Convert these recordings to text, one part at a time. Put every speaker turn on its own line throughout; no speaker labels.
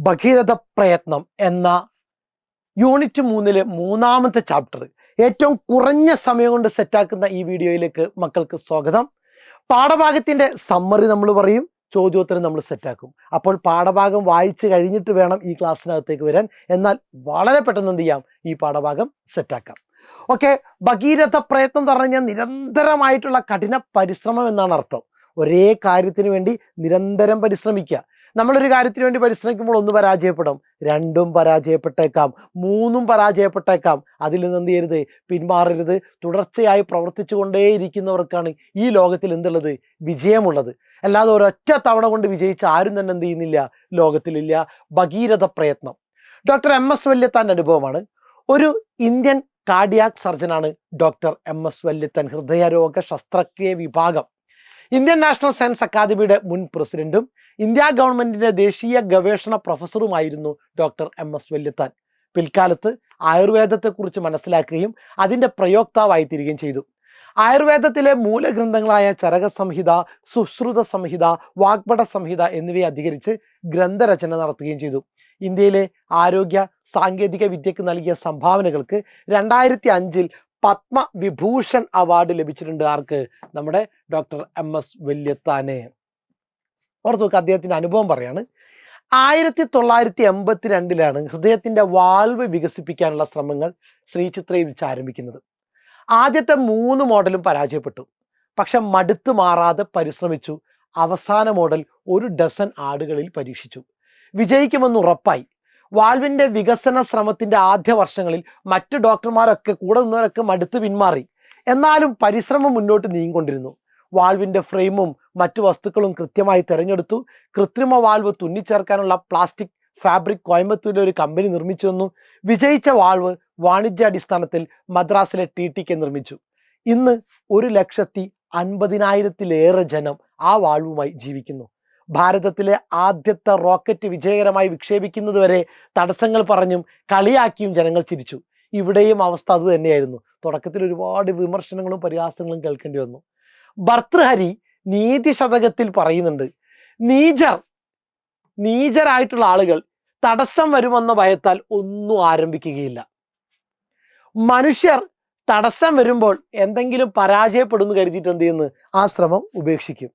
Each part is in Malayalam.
ഭഗീരഥ പ്രയത്നം എന്ന യൂണിറ്റ് 3-ലെ 3-ാമത്തെ ചാപ്റ്റർ ഏറ്റവും കുറഞ്ഞ സമയം കൊണ്ട് സെറ്റാക്കുന്ന ഈ വീഡിയോയിലേക്ക് മക്കൾക്ക് സ്വാഗതം. പാഠഭാഗത്തിൻ്റെ സമ്മറി നമ്മൾ പറയും, ചോദ്യോത്തരം നമ്മൾ സെറ്റാക്കും. അപ്പോൾ പാഠഭാഗം വായിച്ച് കഴിഞ്ഞിട്ട് വേണം ഈ ക്ലാസ്സിനകത്തേക്ക് വരാൻ. എന്നാൽ വളരെ പെട്ടെന്ന് എന്ത് ചെയ്യാം, ഈ പാഠഭാഗം സെറ്റാക്കാം. ഓക്കെ, ഭഗീരഥ പ്രയത്നം എന്ന് പറഞ്ഞു കഴിഞ്ഞാൽ നിരന്തരമായിട്ടുള്ള കഠിന പരിശ്രമം എന്നാണ് അർത്ഥം. ഒരേ കാര്യത്തിന് വേണ്ടി നിരന്തരം പരിശ്രമിക്കുക. നമ്മളൊരു കാര്യത്തിന് വേണ്ടി പരിശ്രമിക്കുമ്പോൾ 1 പരാജയപ്പെടും, 2 പരാജയപ്പെട്ടേക്കാം, 3 പരാജയപ്പെട്ടേക്കാം. അതിൽ നിന്ന് എന്ത് ചെയ്യരുത്, പിന്മാറരുത്. തുടർച്ചയായി പ്രവർത്തിച്ചു കൊണ്ടേയിരിക്കുന്നവർക്കാണ് ഈ ലോകത്തിൽ എന്തുള്ളത്, വിജയമുള്ളത്. അല്ലാതെ ഒരൊറ്റ തവണ കൊണ്ട് വിജയിച്ച ആരും തന്നെ എന്ത് ചെയ്യുന്നില്ല, ലോകത്തിലില്ല. ഭഗീരഥ പ്രയത്നം ഡോക്ടർ MS വല്യത്താൻ്റെ അനുഭവമാണ്. ഒരു ഇന്ത്യൻ കാർഡിയാക് സർജനാണ് ഡോക്ടർ MS വല്യത്താൻ. ഹൃദയരോഗ ശസ്ത്രക്രിയ വിഭാഗം, ഇന്ത്യൻ നാഷണൽ സയൻസ് അക്കാദമിയുടെ മുൻ പ്രസിഡന്റും ഇന്ത്യ ഗവൺമെന്റിന്റെ ദേശീയ ഗവേഷണ പ്രൊഫസറുമായിരുന്നു ഡോക്ടർ MS വല്യത്താൻ. പിൽക്കാലത്ത് ആയുർവേദത്തെക്കുറിച്ച് മനസ്സിലാക്കുകയും അതിൻ്റെ പ്രയോക്താവായി തീരുകയും ചെയ്തു. ആയുർവേദത്തിലെ മൂലഗ്രന്ഥങ്ങളായ ചരക സംഹിത, സുശ്രുത സംഹിത, വാഗ്ഭട സംഹിത എന്നിവയെ അധികരിച്ച് ഗ്രന്ഥരചന നടത്തുകയും ചെയ്തു. ഇന്ത്യയിലെ ആരോഗ്യ സാങ്കേതിക വിദ്യക്ക് നൽകിയ സംഭാവനകൾക്ക് 2005-ൽ പത്മവിഭൂഷൺ അവാർഡ് ലഭിച്ചിട്ടുണ്ട്. ആർക്ക്? നമ്മുടെ ഡോക്ടർ MS വല്യത്താന്. ഓർത്ത് നോക്കുക, അദ്ദേഹത്തിൻ്റെ അനുഭവം പറയാണ്. 1982-ലാണ് ഹൃദയത്തിൻ്റെ വാൽവ് വികസിപ്പിക്കാനുള്ള ശ്രമങ്ങൾ ശ്രീചിത്രയിൽ വെച്ച് ആരംഭിക്കുന്നത്. ആദ്യത്തെ 3 മോഡലും പരാജയപ്പെട്ടു. പക്ഷെ മടുത്തു മാറാതെ പരിശ്രമിച്ചു. അവസാന മോഡൽ 1 ഡസൻ ആടുകളിൽ പരീക്ഷിച്ചു. വിജയിക്കുമെന്ന് ഉറപ്പായി. വാൽവിൻ്റെ വികസന ശ്രമത്തിൻ്റെ ആദ്യ വർഷങ്ങളിൽ മറ്റു ഡോക്ടർമാരൊക്കെ കൂടെ നിന്നവരൊക്കെ മടുത്ത് പിന്മാറി. എന്നാലും പരിശ്രമം മുന്നോട്ട് നീങ്ങിക്കൊണ്ടിരുന്നു. വാൽവിൻ്റെ ഫ്രെയിമും മറ്റു വസ്തുക്കളും കൃത്യമായി തിരഞ്ഞെടുത്തു. കൃത്രിമ വാൽവ് തുന്നിച്ചേർക്കാനുള്ള പ്ലാസ്റ്റിക് ഫാബ്രിക് കോയമ്പത്തൂരിലെ ഒരു കമ്പനി നിർമ്മിച്ചു തന്നു. വിജയിച്ച വാൽവ് വാണിജ്യാടിസ്ഥാനത്തിൽ മദ്രാസിലെ TTK നിർമ്മിച്ചു. ഇന്ന് 1,50,000-ലേറെ ജനം ആ വാൽവുമായി ജീവിക്കുന്നു. ഭാരതത്തിലെ ആദ്യത്തെ റോക്കറ്റ് വിജയകരമായി വിക്ഷേപിക്കുന്നത് വരെ തടസ്സങ്ങൾ പറഞ്ഞും കളിയാക്കിയും ജനങ്ങൾ ചിരിച്ചു. ഇവിടെയും അവസ്ഥ അത് തന്നെയായിരുന്നു. തുടക്കത്തിൽ ഒരുപാട് വിമർശനങ്ങളും പരിഹാസങ്ങളും കേൾക്കേണ്ടി വന്നു. ഭർതൃഹരി നീതി ശതകത്തിൽ പറയുന്നുണ്ട്, നീചരായിട്ടുള്ള ആളുകൾ തടസ്സം വരുമെന്ന ഭയത്താൽ ഒന്നും ആരംഭിക്കുകയില്ല. മനുഷ്യർ തടസ്സം വരുമ്പോൾ എന്തെങ്കിലും പരാജയപ്പെടുന്നു കരുതിയിട്ട് എന്ത് ചെയ്യുന്നു, ആ ശ്രമം ഉപേക്ഷിക്കും.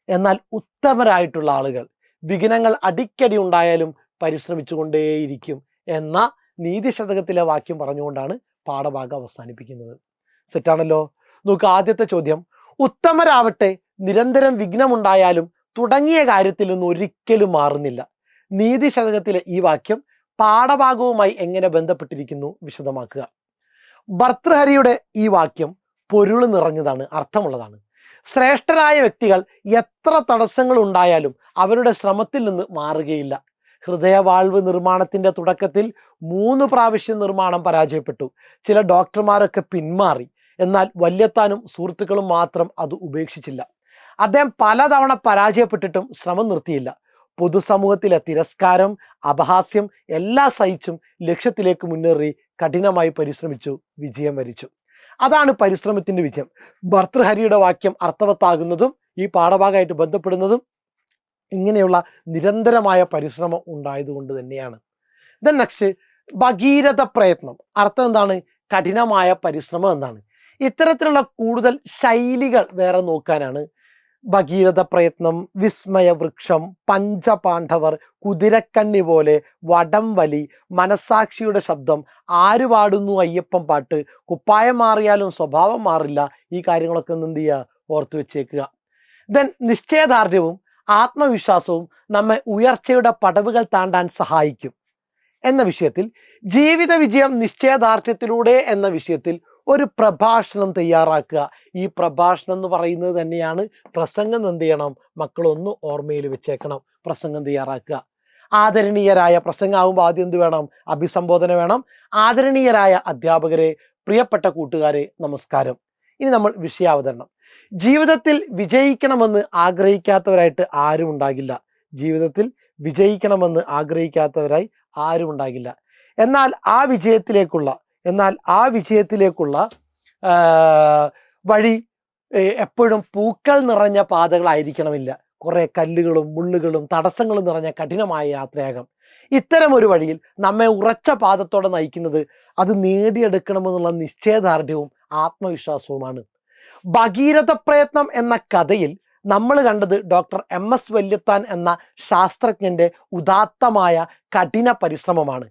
എന്നാൽ ഉത്തമരായിട്ടുള്ള ആളുകൾ വിഘ്നങ്ങൾ അടിക്കടി ഉണ്ടായാലും പരിശ്രമിച്ചു കൊണ്ടേയിരിക്കും എന്ന നീതി ശതകത്തിലെ വാക്യം പറഞ്ഞുകൊണ്ടാണ് പാഠഭാഗം അവസാനിപ്പിക്കുന്നത്. സെറ്റാണല്ലോ. നോക്കുക, ആദ്യത്തെ ചോദ്യം, ഉത്തമരാവട്ടെ നിരന്തരം വിഘ്നമുണ്ടായാലും തുടങ്ങിയ കാര്യത്തിൽ നിന്ന് ഒരിക്കലും മാറുന്നില്ല. നീതി ശതകത്തിലെ ഈ വാക്യം പാഠഭാഗവുമായി എങ്ങനെ ബന്ധപ്പെട്ടിരിക്കുന്നു വിശദമാക്കുക. ഭർതൃഹരിയുടെ ഈ വാക്യം പൊരുൾ നിറഞ്ഞതാണ്, അർത്ഥമുള്ളതാണ്. ശ്രേഷ്ഠരായ വ്യക്തികൾ എത്ര തടസ്സങ്ങൾ ഉണ്ടായാലും അവരുടെ ശ്രമത്തിൽ നിന്ന് മാറുകയില്ല. ഹൃദയവാൾവ് നിർമ്മാണത്തിൻ്റെ തുടക്കത്തിൽ 3 പ്രാവശ്യം നിർമ്മാണം പരാജയപ്പെട്ടു. ചില ഡോക്ടർമാരൊക്കെ പിന്മാറി. എന്നാൽ വല്യത്താനും സുഹൃത്തുക്കളും മാത്രം അത് ഉപേക്ഷിച്ചില്ല. അദ്ദേഹം പലതവണ പരാജയപ്പെട്ടിട്ടും ശ്രമം നിർത്തിയില്ല. പൊതുസമൂഹത്തിലെ തിരസ്കാരം, അപഹാസ്യം എല്ലാം സഹിച്ചും ലക്ഷ്യത്തിലേക്ക് മുന്നേറി കഠിനമായി പരിശ്രമിച്ചു, വിജയം വരിച്ചു. അതാണ് പരിശ്രമത്തിൻ്റെ വിജയം. ഭർതൃഹരിയുടെ വാക്യം അർത്ഥവത്താകുന്നതും ഈ പാഠഭാഗമായിട്ട് ബന്ധപ്പെടുന്നതും ഇങ്ങനെയുള്ള നിരന്തരമായ പരിശ്രമം ഉണ്ടായതുകൊണ്ട് തന്നെയാണ്. ദെൻ നെക്സ്റ്റ്, ഭഗീരഥ പ്രയത്നം അർത്ഥം എന്താണ്? കഠിനമായ പരിശ്രമം എന്നാണ്. ഇത്തരത്തിലുള്ള കൂടുതൽ ശൈലികൾ വേറെ നോക്കാനാണ് ഭഗീരഥ പ്രയത്നം, വിസ്മയ വൃക്ഷം, പഞ്ചപാണ്ഡവർ, കുതിരക്കണ്ണി പോലെ, വടംവലി, മനസാക്ഷിയുടെ ശബ്ദം, ആര് പാടുന്നു അയ്യപ്പൻ പാട്ട്, കുപ്പായം മാറിയാലും സ്വഭാവം മാറില്ല. ഈ കാര്യങ്ങളൊക്കെ എന്ത് ചെയ്യുക, ഓർത്തു വെച്ചേക്കുക. ദെൻ നിശ്ചയദാർഢ്യവും ആത്മവിശ്വാസവും നമ്മെ ഉയർച്ചയുടെ പടവുകൾ താണ്ടാൻ സഹായിക്കും എന്ന വിഷയത്തിൽ, ജീവിത വിജയം നിശ്ചയദാർഢ്യത്തിലൂടെ എന്ന വിഷയത്തിൽ ഒരു പ്രഭാഷണം തയ്യാറാക്കുക. ഈ പ്രഭാഷണം എന്ന് പറയുന്നത് തന്നെയാണ് പ്രസംഗം. എന്ത് ചെയ്യണം, മക്കളൊന്ന് ഓർമ്മയിൽ വെച്ചേക്കണം. പ്രസംഗം തയ്യാറാക്കുക. ആദരണീയരായ പ്രസംഗമാകുമ്പോൾ ആദ്യം എന്ത് വേണം, അഭിസംബോധന വേണം. ആദരണീയരായ അധ്യാപകരെ, പ്രിയപ്പെട്ട കൂട്ടുകാരെ, നമസ്കാരം. ഇനി നമ്മൾ വിഷയാവതരണം. ജീവിതത്തിൽ വിജയിക്കണമെന്ന് ആഗ്രഹിക്കാത്തവരായിട്ട് ആരും ഉണ്ടാകില്ല. ജീവിതത്തിൽ വിജയിക്കണമെന്ന് ആഗ്രഹിക്കാത്തവരായി ആരും ഉണ്ടാകില്ല. എന്നാൽ ആ വിജയത്തിലേക്കുള്ള വഴി എപ്പോഴും പൂക്കൾ നിറഞ്ഞ പാതകളായിരിക്കണമില്ല. കുറേ കല്ലുകളും മുള്ളുകളും തടസ്സങ്ങളും നിറഞ്ഞ കഠിനമായ യാത്രയാകാം. ഇത്തരം ഒരു വഴിയിൽ നമ്മെ ഉറച്ച പാദത്തോടെ നയിക്കുന്നത് അത് നേടിയെടുക്കണമെന്നുള്ള നിശ്ചയദാർഢ്യവും ആത്മവിശ്വാസവുമാണ്. ഭഗീരഥ പ്രയത്നം എന്ന കഥയിൽ നമ്മൾ കണ്ടത് ഡോക്ടർ MS വല്യത്താൻ എന്ന ശാസ്ത്രജ്ഞന്റെ ഉദാത്തമായ കഠിന പരിശ്രമമാണ്.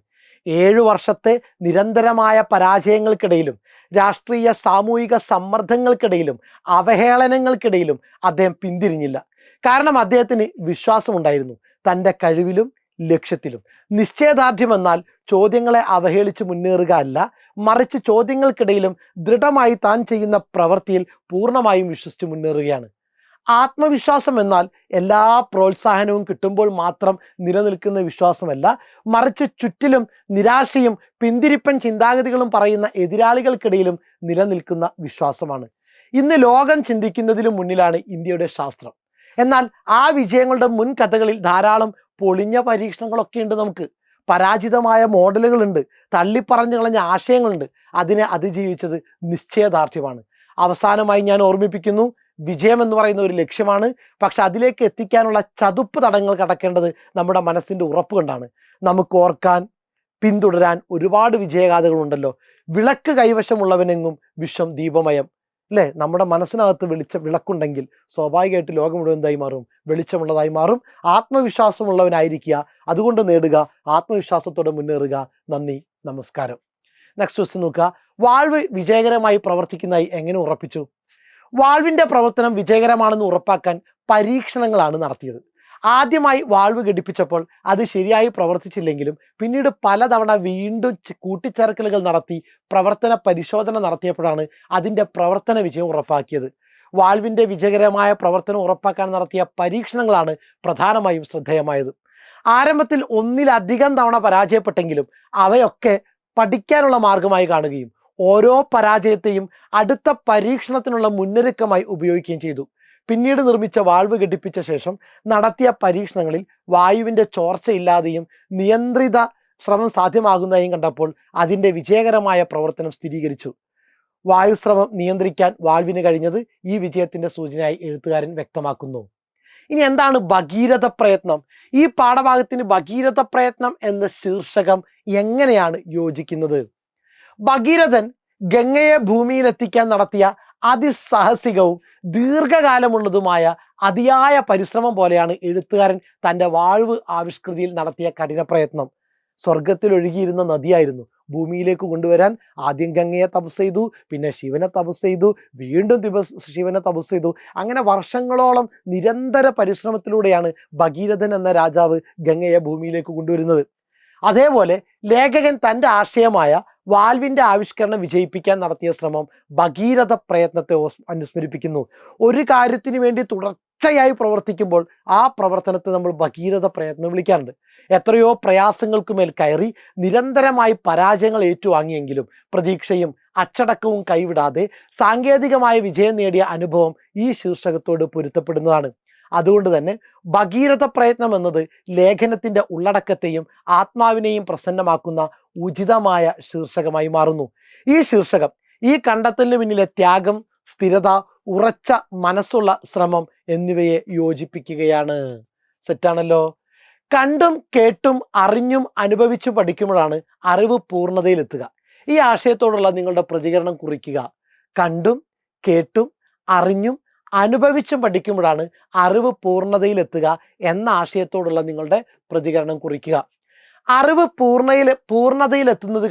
7 വർഷത്തെ നിരന്തരമായ പരാജയങ്ങൾക്കിടയിലും രാഷ്ട്രീയ സാമൂഹിക സമ്മർദ്ദങ്ങൾക്കിടയിലും അവഹേളനങ്ങൾക്കിടയിലും അദ്ദേഹം പിന്തിരിഞ്ഞില്ല. കാരണം അദ്ദേഹത്തിന് വിശ്വാസമുണ്ടായിരുന്നു തൻ്റെ കഴിവിലും ലക്ഷ്യത്തിലും. നിശ്ചയദാർഢ്യം എന്നാൽ ചോദ്യങ്ങളെ അവഹേളിച്ച് മുന്നേറുക അല്ല, മറിച്ച് ചോദ്യങ്ങൾക്കിടയിലും ദൃഢമായി താൻ ചെയ്യുന്ന പ്രവൃത്തിയിൽ പൂർണ്ണമായും വിശ്വസിച്ച് മുന്നേറുകയാണ്. ആത്മവിശ്വാസം എന്നാൽ എല്ലാ പ്രോത്സാഹനവും കിട്ടുമ്പോൾ മാത്രം നിലനിൽക്കുന്ന വിശ്വാസമല്ല, മറിച്ച് ചുറ്റിലും നിരാശയും പിന്തിരിപ്പൻ ചിന്താഗതികളും പറയുന്ന എതിരാളികൾക്കിടയിലും നിലനിൽക്കുന്ന വിശ്വാസമാണ്. ഇന്ന് ലോകം ചിന്തിക്കുന്നതിലും മുന്നിലാണ് ഇന്ത്യയുടെ ശാസ്ത്രം. എന്നാൽ ആ വിജയങ്ങളുടെ മുൻ കഥകളിൽ ധാരാളം പൊളിഞ്ഞ പരീക്ഷണങ്ങളൊക്കെ ഉണ്ട്. നമുക്ക് പരാജിതമായ മോഡലുകളുണ്ട്, തള്ളിപ്പറഞ്ഞു കളഞ്ഞ ആശയങ്ങളുണ്ട്. അതിനെ അതിജീവിച്ചത് നിശ്ചയദാർഢ്യമാണ്. അവസാനമായി ഞാൻ ഓർമ്മിപ്പിക്കുന്നു, വിജയം എന്ന് പറയുന്ന ഒരു ലക്ഷ്യമാണ്. പക്ഷെ അതിലേക്ക് എത്തിക്കാനുള്ള ചതുപ്പ് തടങ്ങൾ കടക്കേണ്ടത് നമ്മുടെ മനസ്സിൻ്റെ ഉറപ്പ് കൊണ്ടാണ്. നമുക്ക് ഓർക്കാൻ, പിന്തുടരാൻ ഒരുപാട് വിജയഗാഥകളുണ്ടല്ലോ. വിളക്ക് കൈവശമുള്ളവനെങ്ങും വിശ്വം ദീപമയം, അല്ലേ? നമ്മുടെ മനസ്സിനകത്ത് വിളക്കുണ്ടെങ്കിൽ സ്വാഭാവികമായിട്ട് ലോകം മുഴുവൻ എന്തായി മാറും? വെളിച്ചമുള്ളതായി മാറും. ആത്മവിശ്വാസമുള്ളവനായിരിക്കുക, അതുകൊണ്ട് നേടുക, ആത്മവിശ്വാസത്തോടെ മുന്നേറുക. നന്ദി, നമസ്കാരം. നെക്സ്റ്റ് ക്വസ്റ്റ്യൻ നോക്കുക. വാൾവ് വിജയകരമായി പ്രവർത്തിക്കുന്നതായി എങ്ങനെ ഉറപ്പിച്ചു? വാൾവിൻ്റെ പ്രവർത്തനം വിജയകരമാണെന്ന് ഉറപ്പാക്കാൻ പരീക്ഷണങ്ങളാണ് നടത്തിയത്. ആദ്യമായി വാൾവ് ഘടിപ്പിച്ചപ്പോൾ അത് ശരിയായി പ്രവർത്തിച്ചില്ലെങ്കിലും പിന്നീട് പലതവണ വീണ്ടും കൂട്ടിച്ചേർക്കലുകൾ നടത്തി പ്രവർത്തന പരിശോധന നടത്തിയപ്പോഴാണ് അതിൻ്റെ പ്രവർത്തന വിജയം ഉറപ്പാക്കിയത്. വാൾവിൻ്റെ വിജയകരമായ പ്രവർത്തനം ഉറപ്പാക്കാൻ നടത്തിയ പരീക്ഷണങ്ങളാണ് പ്രധാനമായും ശ്രദ്ധേയമായത്. ആരംഭത്തിൽ ഒന്നിലധികം തവണ പരാജയപ്പെട്ടെങ്കിലും അവയൊക്കെ പഠിക്കാനുള്ള മാർഗമായി കാണുകയും ഓരോ പരാജയത്തെയും അടുത്ത പരീക്ഷണത്തിനുള്ള മുന്നൊരുക്കമായി ഉപയോഗിക്കുകയും ചെയ്തു. പിന്നീട് നിർമ്മിച്ച വാൾവ് ഘടിപ്പിച്ച ശേഷം നടത്തിയ പരീക്ഷണങ്ങളിൽ വായുവിൻ്റെ ചോർച്ചയില്ലാതെയും നിയന്ത്രിത ശ്രമം സാധ്യമാകുന്നതായും കണ്ടപ്പോൾ അതിൻ്റെ വിജയകരമായ പ്രവർത്തനം സ്ഥിരീകരിച്ചു. വായുസ്രവം നിയന്ത്രിക്കാൻ വാൾവിന് കഴിഞ്ഞത് ഈ വിജയത്തിൻ്റെ സൂചനയായി എഴുത്തുകാരൻ വ്യക്തമാക്കുന്നു. ഇനി എന്താണ് ഭഗീരഥ പ്രയത്നം? ഈ പാഠഭാഗത്തിന് ഭഗീരഥ പ്രയത്നം എന്ന ശീർഷകം എങ്ങനെയാണ് യോജിക്കുന്നത്? ഭഗീരഥൻ ഗംഗയെ ഭൂമിയിലെത്തിക്കാൻ നടത്തിയ അതിസാഹസികവും ദീർഘകാലമുള്ളതുമായ അതിയായ പരിശ്രമം പോലെയാണ് എഴുത്തുകാരൻ തൻ്റെ വാൾവ് ആവിഷ്കൃതിയിൽ നടത്തിയ കഠിന പ്രയത്നം. സ്വർഗത്തിൽ ഒഴുകിയിരുന്ന നദിയായിരുന്നു ഭൂമിയിലേക്ക് കൊണ്ടുവരാൻ ആദ്യം ഗംഗയെ തപസ് ചെയ്തു, പിന്നെ ശിവനെ തപസ് ചെയ്തു, വീണ്ടും ശിവനെ തപസ് ചെയ്തു. അങ്ങനെ വർഷങ്ങളോളം നിരന്തര പരിശ്രമത്തിലൂടെയാണ് ഭഗീരഥൻ എന്ന രാജാവ് ഗംഗയെ ഭൂമിയിലേക്ക് കൊണ്ടുവരുന്നത്. അതേപോലെ ലേഖകൻ തൻ്റെ ആശയമായ വാൽവിൻ്റെ ആവിഷ്കരണം വിജയിപ്പിക്കാൻ നടത്തിയ ശ്രമം ഭഗീരഥ പ്രയത്നത്തെ അനുസ്മരിപ്പിക്കുന്നു. ഒരു കാര്യത്തിന് വേണ്ടി തുടർച്ചയായി പ്രവർത്തിക്കുമ്പോൾ ആ പ്രവർത്തനത്തെ നമ്മൾ ഭഗീരഥ പ്രയത്നം വിളിക്കാറുണ്ട്. എത്രയോ പ്രയാസങ്ങൾക്ക് മേൽ കയറി നിരന്തരമായി പരാജയങ്ങൾ ഏറ്റുവാങ്ങിയെങ്കിലും പ്രതീക്ഷയും അച്ചടക്കവും കൈവിടാതെ സാങ്കേതികമായ വിജയം നേടിയ അനുഭവം ഈ ശീർഷകത്തോട് പൊരുത്തപ്പെടുന്നതാണ്. അതുകൊണ്ട് തന്നെ ഭഗീരഥ പ്രയത്നം എന്നത് ലേഖനത്തിൻ്റെ ഉള്ളടക്കത്തെയും ആത്മാവിനെയും പ്രസന്നമാക്കുന്ന ഉചിതമായ ശീർഷകമായി മാറുന്നു. ഈ ശീർഷകം ഈ കണ്ടെത്തലിന് പിന്നിലെ ത്യാഗം, സ്ഥിരത, ഉറച്ച മനസ്സുള്ള ശ്രമം എന്നിവയെ യോജിപ്പിക്കുകയാണ്. സെറ്റാണല്ലോ. കണ്ടും കേട്ടും അറിഞ്ഞും അനുഭവിച്ചും പഠിക്കുമ്പോഴാണ് അറിവ് പൂർണ്ണതയിലെത്തുക. ഈ ആശയത്തോടുള്ള നിങ്ങളുടെ പ്രതികരണം കുറിക്കുക. കണ്ടും കേട്ടും അറിഞ്ഞും അനുഭവിച്ചും പഠിക്കുമ്പോഴാണ് അറിവ് പൂർണ്ണതയിലെത്തുക എന്ന ആശയത്തോടുള്ള നിങ്ങളുടെ പ്രതികരണം കുറിക്കുക. അറിവ് പൂർണ്ണതയിലെത്തുന്നത്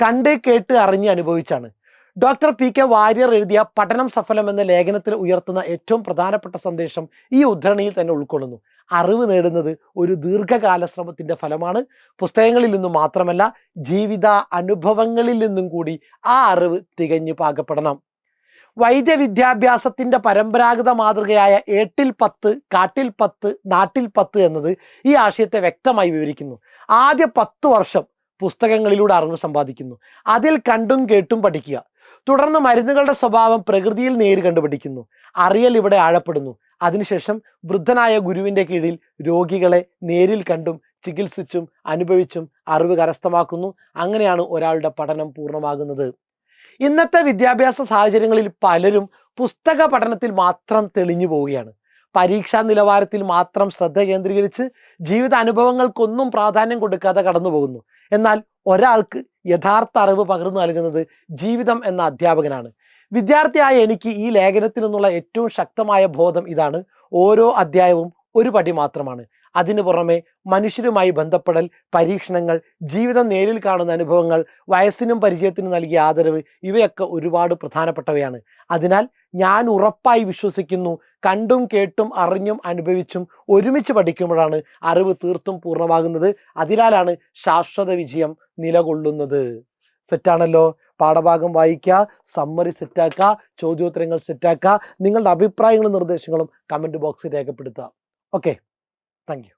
കണ്ട് കേട്ട് അറിഞ്ഞ് അനുഭവിച്ചാണ്. ഡോക്ടർ PK വാര്യർ എഴുതിയ പഠനം സഫലം എന്ന ലേഖനത്തിൽ ഉയർത്തുന്ന ഏറ്റവും പ്രധാനപ്പെട്ട സന്ദേശം ഈ ഉദ്ധരണിയിൽ തന്നെ ഉൾക്കൊള്ളുന്നു. അറിവ് നേടുന്നത് ഒരു ദീർഘകാല ശ്രമത്തിൻ്റെ ഫലമാണ്. പുസ്തകങ്ങളിൽ നിന്നും മാത്രമല്ല, ജീവിത അനുഭവങ്ങളിൽ നിന്നും കൂടി ആ അറിവ് തികഞ്ഞു പാകപ്പെടണം. വൈദ്യവിദ്യാഭ്യാസത്തിൻ്റെ പരമ്പരാഗത മാതൃകയായ 8 ൽ 10 കാട്ടിൽ 10 നാട്ടിൽ 10 എന്നത് ഈ ആശയത്തെ വ്യക്തമായി വിവരിക്കുന്നു. ആദ്യ 10 വർഷം പുസ്തകങ്ങളിലൂടെ അറിവ് സമ്പാദിക്കുന്നു, അതിൽ കണ്ടും കേട്ടും പഠിക്കുക. തുടർന്ന് മരുന്നുകളുടെ സ്വഭാവം പ്രകൃതിയിൽ നേര് കണ്ടുപിടിക്കുന്നു, അറിയൽ ഇവിടെ ആഴപ്പെടുന്നു. അതിനുശേഷം വൃദ്ധനായ ഗുരുവിൻ്റെ കീഴിൽ രോഗികളെ നേരിൽ കണ്ടും ചികിത്സിച്ചും അനുഭവിച്ചും അറിവ് കരസ്ഥമാക്കുന്നു. അങ്ങനെയാണ് ഒരാളുടെ പഠനം പൂർണ്ണമാകുന്നത്. ഇന്നത്തെ വിദ്യാഭ്യാസ സാഹചര്യങ്ങളിൽ പലരും പുസ്തക പഠനത്തിൽ മാത്രം തെളിഞ്ഞു പോവുകയാണ്. പരീക്ഷാ നിലവാരത്തിൽ മാത്രം ശ്രദ്ധ കേന്ദ്രീകരിച്ച് ജീവിത അനുഭവങ്ങൾക്കൊന്നും പ്രാധാന്യം കൊടുക്കാതെ കടന്നു പോകുന്നു. എന്നാൽ ഒരാൾക്ക് യഥാർത്ഥ അറിവ് പകർന്നു നൽകുന്നത് ജീവിതം എന്ന അധ്യാപകനാണ്. വിദ്യാർത്ഥിയായ എനിക്ക് ഈ ലേഖനത്തിൽ നിന്നുള്ള ഏറ്റവും ശക്തമായ ബോധം ഇതാണ്: ഓരോ അധ്യായവും ഒരു പടി മാത്രമാണ്. അതിനു പുറമെ മനുഷ്യരുമായി ബന്ധപ്പെടൽ, പരീക്ഷണങ്ങൾ, ജീവിതം നേരിൽ കാണുന്ന അനുഭവങ്ങൾ, വയസ്സിനും പരിചയത്തിനും നൽകിയ ആദരവ്, ഇവയൊക്കെ ഒരുപാട് പ്രധാനപ്പെട്ടവയാണ്. അതിനാൽ ഞാൻ ഉറപ്പായി വിശ്വസിക്കുന്നു, കണ്ടും കേട്ടും അറിഞ്ഞും അനുഭവിച്ചും ഒരുമിച്ച് പഠിക്കുമ്പോഴാണ് അറിവ് തീർത്തും പൂർണ്ണമാകുന്നത്. അതിനാലാണ് ശാശ്വത വിജയം നിലകൊള്ളുന്നത്. സെറ്റാണല്ലോ? പാഠഭാഗം വായിക്കുക, സമ്മറി സെറ്റാക്കുക, ചോദ്യോത്തരങ്ങൾ സെറ്റാക്കുക, നിങ്ങളുടെ അഭിപ്രായങ്ങളും നിർദ്ദേശങ്ങളും കമൻറ്റ് ബോക്സിൽ രേഖപ്പെടുത്തുക. Okay, thank you.